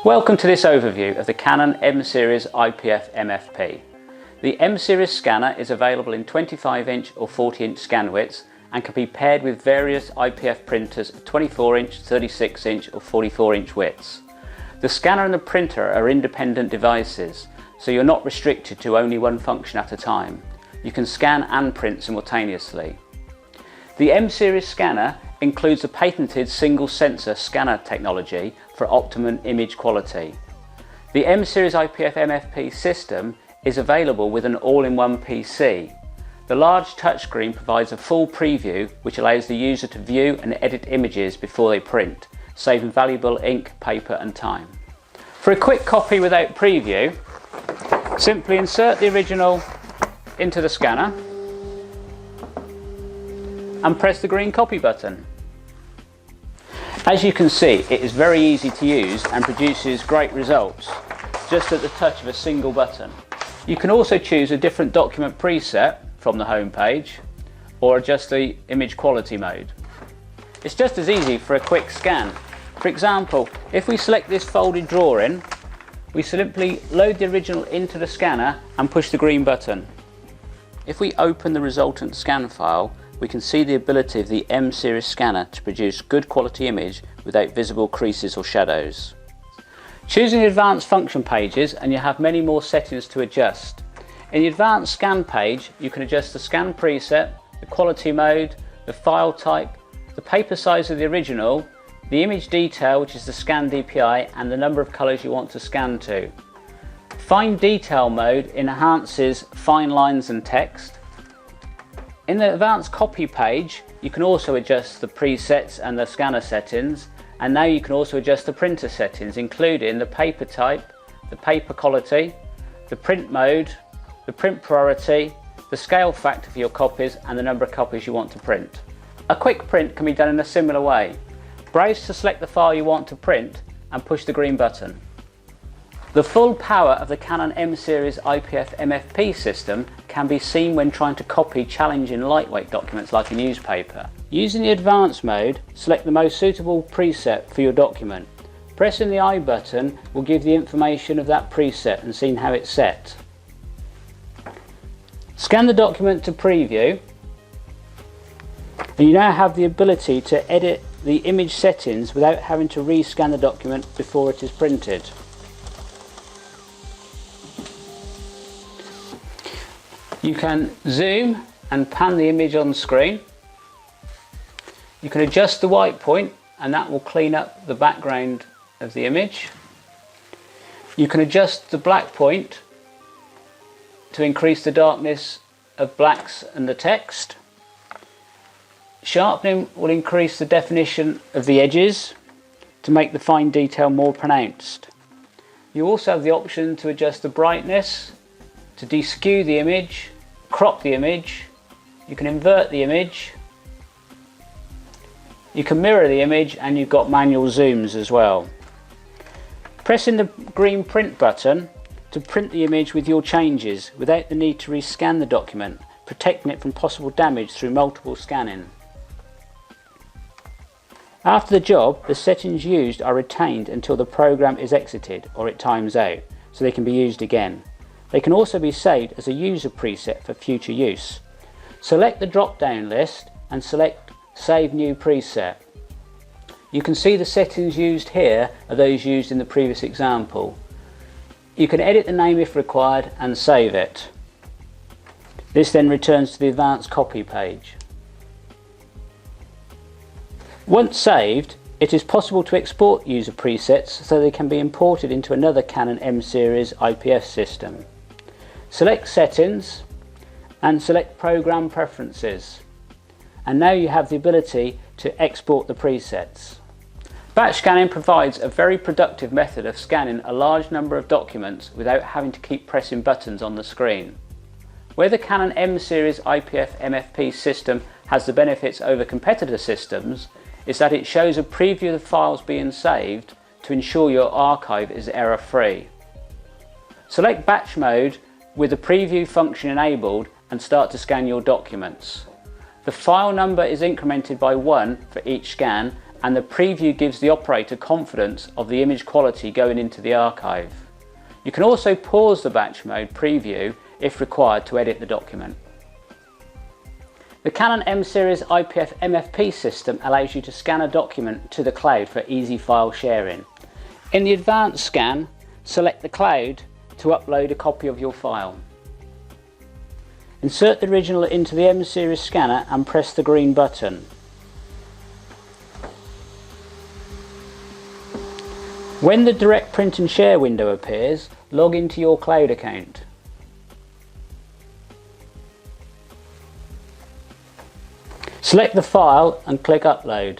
Welcome to this overview of the Canon M Series IPF MFP. The M Series scanner is available in 25-inch or 40-inch scan widths and can be paired with various IPF printers of 24-inch, 36-inch or 44-inch widths. The scanner and the printer are independent devices, so you're not restricted to only one function at a time. You can scan and print simultaneously. The M Series scanner includes a patented single sensor scanner technology for optimum image quality. The M Series IPF MFP system is available with an all-in-one PC. The large touchscreen provides a full preview which allows the user to view and edit images before they print, saving valuable ink, paper and time. For a quick copy without preview, simply insert the original into the scanner and press the green copy button. As you can see, it is very easy to use and produces great results just at the touch of a single button. You can also choose a different document preset from the home page or adjust the image quality mode. It's just as easy for a quick scan. For example, if we select this folded drawing, we simply load the original into the scanner and push the green button. If we open the resultant scan file, we can see the ability of the M Series scanner to produce good quality image without visible creases or shadows. Choosing the advanced function pages and you have many more settings to adjust. In the advanced scan page you can adjust the scan preset, the quality mode, the file type, the paper size of the original, the image detail which is the scan DPI and the number of colours you want to scan to. Fine detail mode enhances fine lines and text. In the advanced copy page you can also adjust the presets and the scanner settings, and now you can also adjust the printer settings including the paper type, the paper quality, the print mode, the print priority, the scale factor for your copies and the number of copies you want to print. A quick print can be done in a similar way. Browse to select the file you want to print and push the green button. The full power of the Canon M Series IPF MFP system can be seen when trying to copy challenging lightweight documents like a newspaper. Using the advanced mode, select the most suitable preset for your document. Pressing the I button will give the information of that preset and seeing how it's set. Scan the document to preview and you now have the ability to edit the image settings without having to rescan the document before it is printed. You can zoom and pan the image on screen. You can adjust the white point and that will clean up the background of the image. You can adjust the black point to increase the darkness of blacks and the text. Sharpening will increase the definition of the edges to make the fine detail more pronounced. You also have the option to adjust the brightness, to de-skew the image, crop the image, you can invert the image, you can mirror the image and you've got manual zooms as well. Pressing the green print button to print the image with your changes without the need to rescan the document, protecting it from possible damage through multiple scanning. After the job, the settings used are retained until the program is exited or it times out, so they can be used again. They can also be saved as a user preset for future use. Select the drop-down list and select Save New Preset. You can see the settings used here are those used in the previous example. You can edit the name if required and save it. This then returns to the advanced copy page. Once saved, it is possible to export user presets so they can be imported into another Canon M Series IPF system. Select Settings and select Program Preferences, and now you have the ability to export the presets. Batch scanning provides a very productive method of scanning a large number of documents without having to keep pressing buttons on the screen. Where the Canon M Series IPF MFP system has the benefits over competitor systems is that it shows a preview of the files being saved to ensure your archive is error-free. Select Batch Mode with the preview function enabled and start to scan your documents. The file number is incremented by 1 for each scan and the preview gives the operator confidence of the image quality going into the archive. You can also pause the batch mode preview if required to edit the document. The Canon M series IPF MFP system allows you to scan a document to the cloud for easy file sharing. In the advanced scan, select the cloud to upload a copy of your file. Insert the original into the M series scanner and press the green button. When the Direct Print and Share window appears, log into your cloud account. Select the file and click Upload.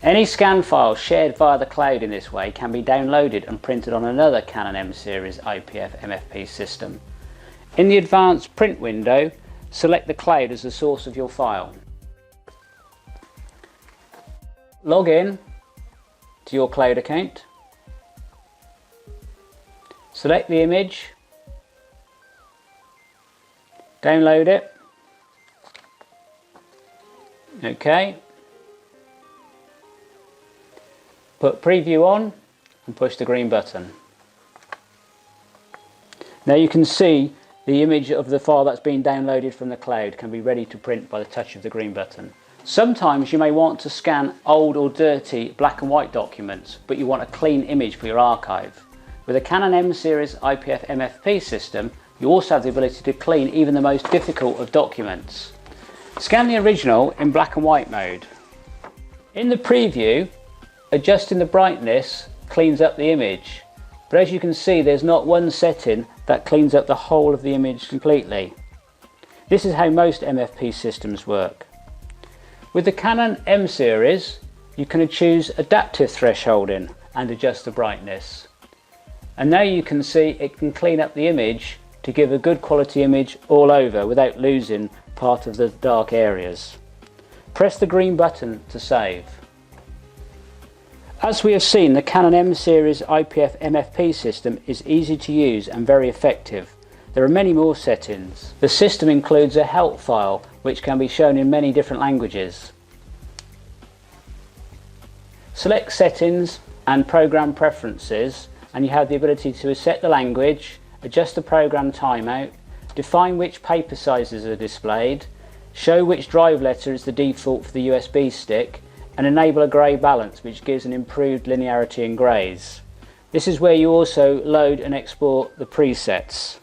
Any scan file shared via the cloud in this way can be downloaded and printed on another Canon M series IPF MFP system. In the Advanced Print window, select the cloud as the source of your file. Log in to your cloud account. Select the image. Download it. OK. Put preview on and push the green button. Now you can see the image of the file that's been downloaded from the cloud can be ready to print by the touch of the green button. Sometimes you may want to scan old or dirty black and white documents, but you want a clean image for your archive. With a Canon M series IPF MFP system, you also have the ability to clean even the most difficult of documents. Scan the original in black and white mode. In the preview, adjusting the brightness cleans up the image, but as you can see there's not one setting that cleans up the whole of the image completely. This is how most MFP systems work. With the Canon M series, you can choose adaptive thresholding and adjust the brightness. And now you can see it can clean up the image to give a good quality image all over without losing part of the dark areas. Press the green button to save. As we have seen, the Canon M series IPF MFP system is easy to use and very effective. There are many more settings. The system includes a help file which can be shown in many different languages. Select Settings and Program Preferences and you have the ability to set the language, adjust the program timeout, define which paper sizes are displayed, show which drive letter is the default for the USB stick, and enable a grey balance which gives an improved linearity in greys. This is where you also load and export the presets.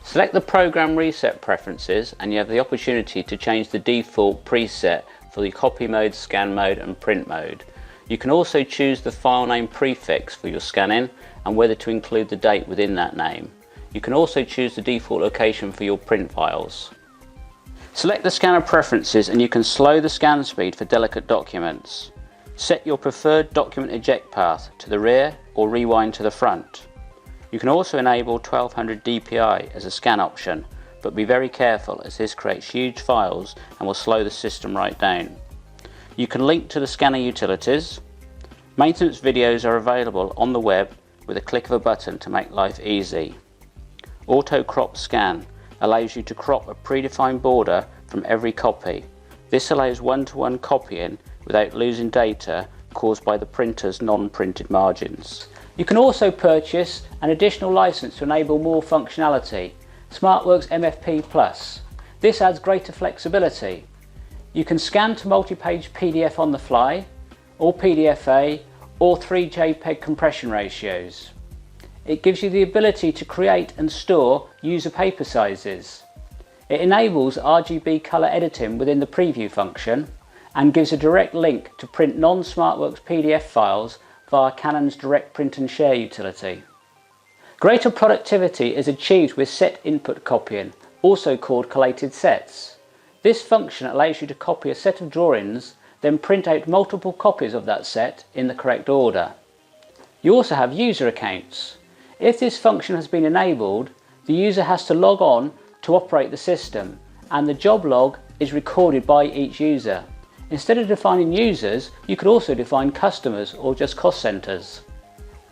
Select the program reset preferences and you have the opportunity to change the default preset for the copy mode, scan mode and print mode. You can also choose the file name prefix for your scanning and whether to include the date within that name. You can also choose the default location for your print files. Select the scanner preferences and you can slow the scan speed for delicate documents. Set your preferred document eject path to the rear or rewind to the front. You can also enable 1200 dpi as a scan option, but be very careful as this creates huge files and will slow the system right down. You can link to the scanner utilities. Maintenance videos are available on the web with a click of a button to make life easy. Auto crop scan allows you to crop a predefined border from every copy. This allows one-to-one copying without losing data caused by the printer's non-printed margins. You can also purchase an additional license to enable more functionality, Smartworks MFP Plus. This adds greater flexibility. You can scan to multi-page PDF on the fly, or PDFA, or 3 JPEG compression ratios. It gives you the ability to create and store user paper sizes. It enables RGB colour editing within the preview function and gives a direct link to print non-Smartworks PDF files via Canon's Direct Print and Share utility. Greater productivity is achieved with set input copying, also called collated sets. This function allows you to copy a set of drawings, then print out multiple copies of that set in the correct order. You also have user accounts. If this function has been enabled, the user has to log on to operate the system and the job log is recorded by each user. Instead of defining users, you could also define customers or just cost centres.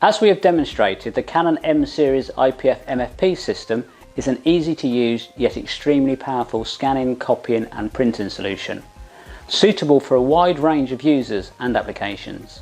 As we have demonstrated, the Canon M series IPF MFP system is an easy to use yet extremely powerful scanning, copying and printing solution. suitable for a wide range of users and applications.